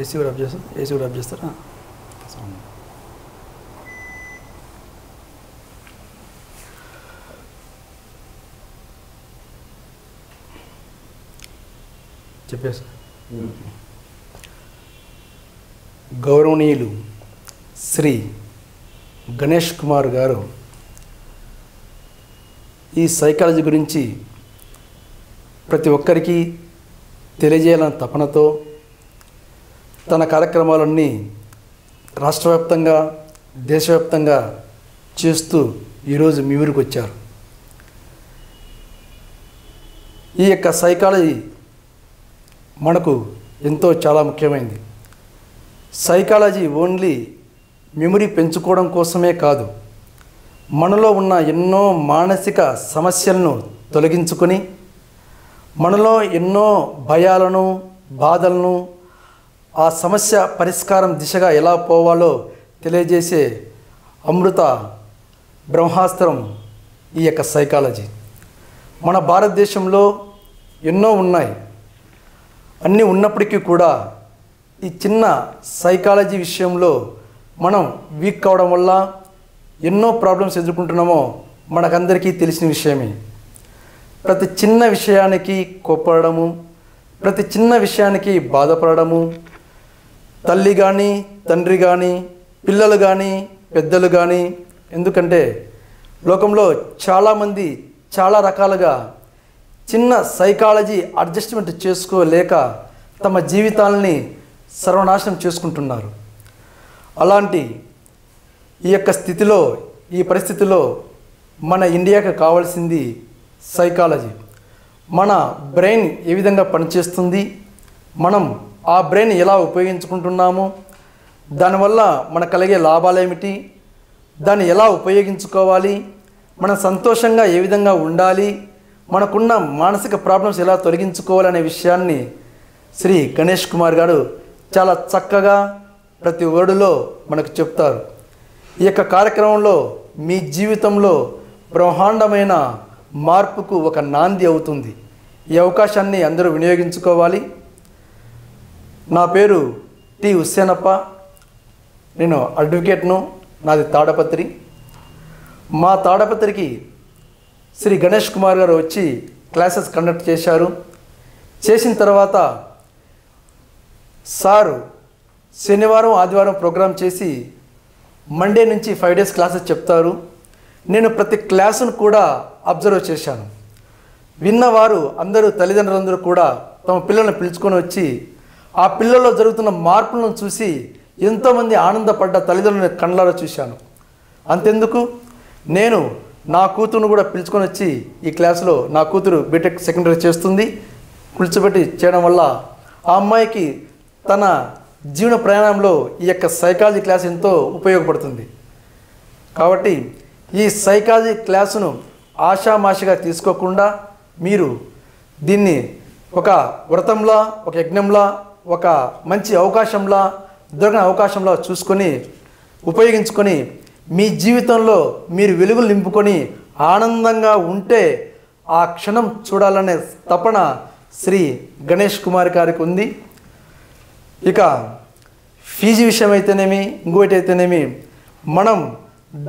AC కూడా of చేస్తారా? చెప్పేసి గౌరవనీయులు శ్రీ గణేష్ కుమార్ గారు ఈ సైకాలజీ గురించి ప్రతి ఒక్కరికి తెలియజేయాలన్న తపనతో తన కార్యక్రమాలన్నీ రాష్ట్రవ్యాప్తంగా దేశవ్యాప్తంగా చేస్తూ ఈరోజు మీ ఊరికి వచ్చారు. ఈ యొక్క సైకాలజీ మనకు ఎంతో చాలా ముఖ్యమైనది. సైకాలజీ ఓన్లీ మెమరీ పెంచుకోవడం కోసమే కాదు, మనలో ఉన్న ఎన్నో మానసిక సమస్యలను తొలగించుకొని మనలో ఎన్నో భయాలను బాధలను ఆ సమస్య పరిష్కారం దిశగా ఎలా పోవాలో తెలియజేసే అమృత బ్రహ్మాస్త్రం ఈ యొక్క సైకాలజీ. మన భారతదేశంలో ఎన్నో ఉన్నాయి. అన్నీ ఉన్నప్పటికీ కూడా ఈ చిన్న సైకాలజీ విషయంలో మనం వీక్ కావడం వల్ల ఎన్నో ప్రాబ్లమ్స్ ఎదుర్కొంటున్నామో మనకందరికీ తెలిసిన విషయమే. ప్రతి చిన్న విషయానికి కోప్పడము, ప్రతి చిన్న విషయానికి బాధపడము, తల్లి కానీ తండ్రి కానీ పిల్లలు కానీ పెద్దలు కానీ, ఎందుకంటే లోకంలో చాలామంది చాలా రకాలుగా చిన్న సైకాలజీ అడ్జస్ట్మెంట్ చేసుకోలేక తమ జీవితాలని సర్వనాశనం చేసుకుంటున్నారు. అలాంటి ఈ యొక్క స్థితిలో, ఈ పరిస్థితిలో మన ఇండియాకి కావాల్సింది సైకాలజీ. మన బ్రెయిన్ ఏ విధంగా పనిచేస్తుంది, మనం ఆ బ్రెయిన్ ఎలా ఉపయోగించుకుంటున్నాము, దానివల్ల మనకు కలిగే లాభాలు ఏమిటి, దాన్ని ఎలా ఉపయోగించుకోవాలి, మనం సంతోషంగా ఏ విధంగా ఉండాలి, మనకున్న మానసిక ప్రాబ్లమ్స్ ఎలా తొలగించుకోవాలనే విషయాన్ని శ్రీ గణేష్ కుమార్ గారు చాలా చక్కగా ప్రతి వర్డులో మనకు చెప్తారు. ఈ యొక్క కార్యక్రమంలో మీ జీవితంలో బ్రహ్మాండమైన మార్పుకు ఒక నాంది అవుతుంది. ఈ అవకాశాన్ని అందరూ వినియోగించుకోవాలి. నా పేరు టి హుస్సేనప్ప, నేను అడ్వకేట్ను, నాది తాడపత్రి. మా తాడపత్రికి శ్రీ గణేష్ కుమార్ గారు వచ్చి క్లాసెస్ కండక్ట్ చేశారు. చేసిన తర్వాత సారు శనివారం ఆదివారం ప్రోగ్రాం చేసి మండే నుంచి 5 days క్లాసెస్ చెప్తారు. నేను ప్రతి క్లాసును కూడా అబ్జర్వ్ చేశాను. విన్నవారు అందరూ తల్లిదండ్రులందరూ కూడా తమ పిల్లలను పిలుచుకొని వచ్చి ఆ పిల్లల్లో జరుగుతున్న మార్పులను చూసి ఎంతోమంది ఆనందపడ్డ తల్లిదండ్రులను కళ్ళారా చూశాను. అంతెందుకు, నేను నా కూతురును కూడా పిలుచుకొని వచ్చి ఈ క్లాసులో, నా కూతురు బీటెక్ సెకండరీ చేస్తుంది, కూర్చోబెట్టి చేయడం వల్ల ఆ అమ్మాయికి తన జీవన ప్రయాణంలో ఈ యొక్క సైకాలజీ క్లాస్ ఎంతో ఉపయోగపడుతుంది. కాబట్టి ఈ సైకాలజీ క్లాసును ఆషామాషిగా తీసుకోకుండా మీరు దీన్ని ఒక వ్రతంలా, ఒక యజ్ఞంలా, ఒక మంచి అవకాశంలా, దొరికిన అవకాశంలా చూసుకొని ఉపయోగించుకొని మీ జీవితంలో మీరు వెలుగులు నింపుకొని ఆనందంగా ఉంటే ఆ క్షణం చూడాలనే తపన శ్రీ గణేష్ కుమార్ గారికి ఉంది. ఇక ఫీజు విషయం అయితేనేమి, ఇంకోటి అయితేనేమి, మనం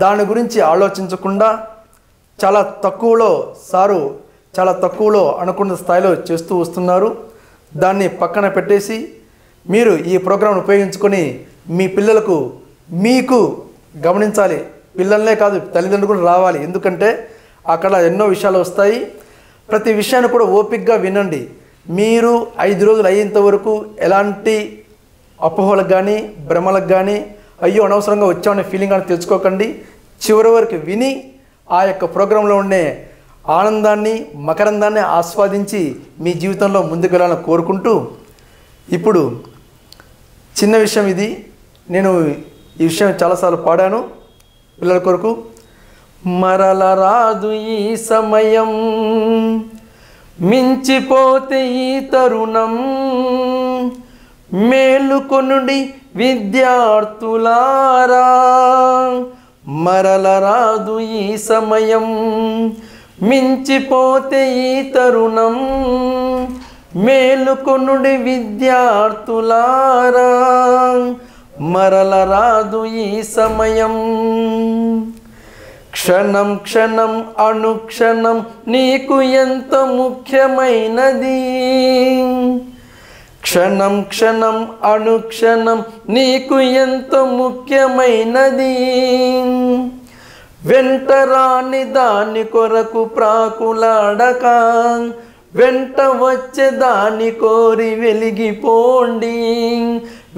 దాని గురించి ఆలోచించకుండా చాలా తక్కువలో, సారు చాలా తక్కువలో అనుకున్న స్థాయిలో చేస్తూ వస్తున్నారు. దాన్ని పక్కన పెట్టేసి మీరు ఈ ప్రోగ్రాంను ఉపయోగించుకొని మీ పిల్లలకు, మీకు గమనించాలి, పిల్లలనే కాదు తల్లిదండ్రులు కూడా రావాలి. ఎందుకంటే అక్కడ ఎన్నో విషయాలు వస్తాయి. ప్రతి విషయాన్ని కూడా ఓపికగా వినండి. మీరు 5 రోజులు అయ్యేంత వరకు ఎలాంటి అపోహలకు కానీ భ్రమలకు కానీ అయ్యో అనవసరంగా వచ్చామనే ఫీలింగ్ కానీ తెచ్చుకోకండి. చివరి వరకు విని ఆ యొక్క ప్రోగ్రాంలో ఉండే ఆనందాన్ని, మకరందాన్ని ఆస్వాదించి మీ జీవితంలో ముందుకు వెళ్ళాలని కోరుకుంటూ, ఇప్పుడు చిన్న విషయం ఇది, నేను ఈ విషయం చాలాసార్లు పాడాను పిల్లల కొరకు. మరల రాదు ఈ సమయం, మించిపోతే ఈ తరుణం, మేలుకొనుడి విద్యార్థులారా. మరల రాదు ఈ సమయం, మించిపోతే ఈ తరుణం, మేలుకొనుడి విద్యార్థులారా, మరల రాదు ఈ సమయం. క్షణం క్షణం అనుక్షణం నీకు ఎంత ముఖ్యమైనది. క్షణం క్షణం అనుక్షణం నీకు ఎంత ముఖ్యమైనది. వెంటరాని దాని కొరకు ప్రాకులాడక, వెంట వచ్చే దాని కోరి వెలిగిపోండి.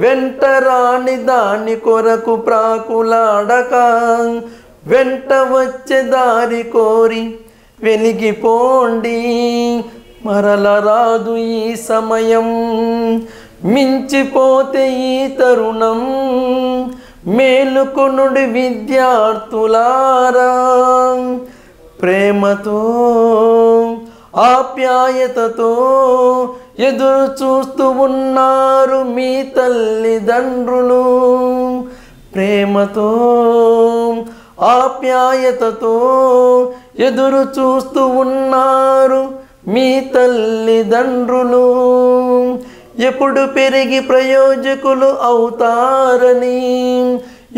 వెంటరాని దాని కొరకు ప్రాకులాడక, వెంట వచ్చే దారి కోరి వెలిగిపోండి. మరల రాదు ఈ సమయం, మించిపోతే ఈ తరుణం. మేలుకొనుడి విద్యార్థులారా, ప్రేమతో ఆప్యాయతతో ఎదురు చూస్తూ ఉన్నారు మీ తల్లిదండ్రులు. ప్రేమతో ఆప్యాయతతో ఎదురు చూస్తూ ఉన్నారు మీ తల్లిదండ్రులు. ఎప్పుడు పెరిగి ప్రయోజకులు అవుతారని,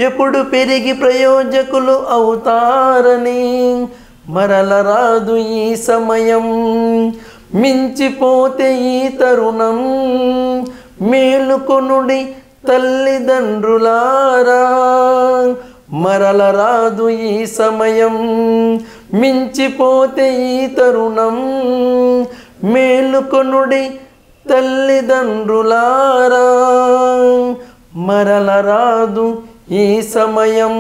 ఎప్పుడు పెరిగి ప్రయోజకులు అవుతారని. మరల రాదు ఈ సమయం, మించిపోతే ఈ తరుణం. మేలుకొనుడి తల్లిదండ్రులారా, మరల రాదు ఈ సమయం, మించిపోతే ఈ తరుణం. మేలుకొనుడి తల్లిదండ్రులారా, మరల రాదు ఈ సమయం.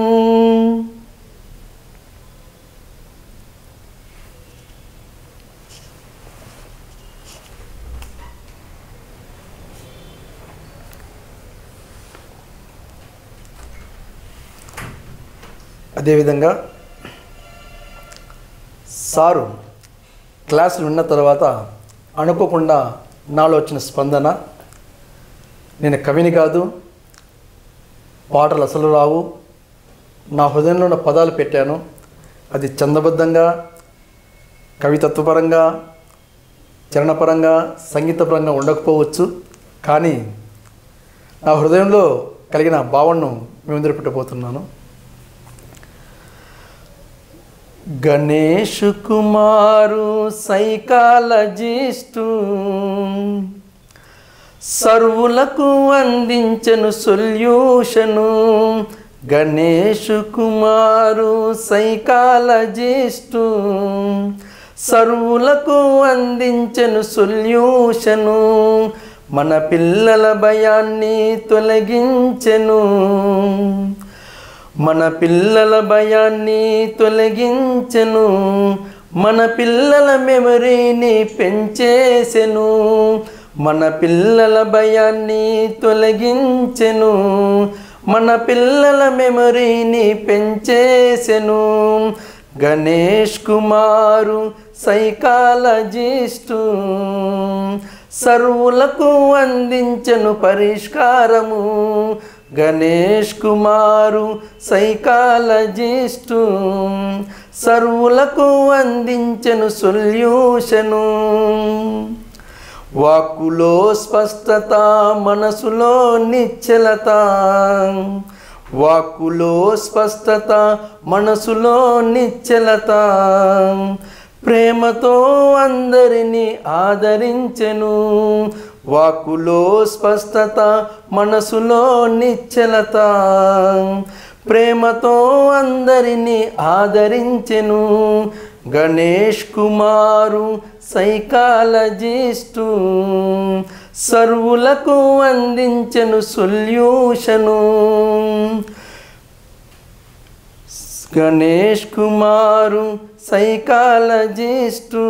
అదేవిధంగా సారు క్లాసులు విన్న తర్వాత అనుకోకుండా నాలో వచ్చిన స్పందన, నేను కవిని కాదు, పాటలు అసలు రావు, నా హృదయంలో ఉన్న పదాలు పెట్టాను, అది చందబద్ధంగా, కవితత్వపరంగా, చరణపరంగా, సంగీతపరంగా ఉండకపోవచ్చు, కానీ నా హృదయంలో కలిగిన భావనను మీ ముందర పెట్టబోతున్నాను. గణేష్ కుమారు సైకాలజిస్టు, సర్వులకు అందించను సొల్యూషను. గణేష్ కుమారు సైకాలజిస్టు, సర్వులకు అందించను సొల్యూషను. మన పిల్లల భయాన్ని తొలగించెను, మన పిల్లల భయాన్ని తొలగించెను. మన పిల్లల మెమరీని పెంచేసెను, మన పిల్లల భయాన్ని తొలగించెను. మన పిల్లల మెమరీని పెంచేసెను. గణేష్ కుమారు సైకాలజిస్టు, సర్వులకు అందించెను పరిష్కారము. గణేష్ కుమారు సైకాలజిస్టు, సర్వులకు అందించెను సొల్యూషను. వాక్కులో స్పష్టత, మనసులో నిశ్చలత. వాక్కులో స్పష్టత, మనసులో నిశ్చలత. ప్రేమతో అందరినీ ఆదరించెను. వాక్కులో స్పష్టత, మనసులో నిశ్చలత. ప్రేమతో అందరినీ ఆదరించెను. గణేష్ కుమారు సైకాలజిస్టు, సర్వులకు అందించెను సొల్యూషను. గణేష్ కుమారు సైకాలజిస్టు,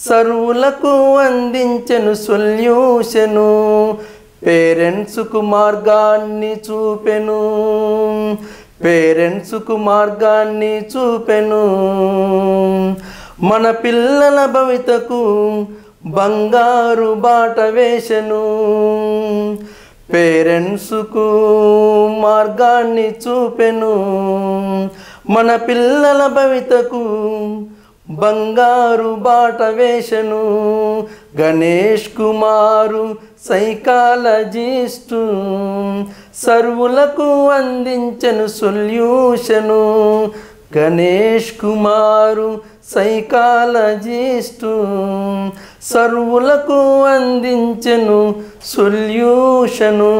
సర్వులకు అందించెను సొల్యూషను. పేరెంట్స్కు మార్గాన్ని చూపెను, పేరెంట్స్కు మార్గాన్ని చూపెను. మన పిల్లల భవితకు బంగారు బాట వేసెను. పేరెంట్స్కు మార్గాన్ని చూపెను. మన పిల్లల భవితకు బంగారు బాట వేషను. గణేష్ కుమారు సైకాలజిస్టు సర్వులకు అందించను సొల్యూషను. గణేష్ కుమారు సైకాలజిస్టు సర్వులకు అందించెను సొల్యూషను.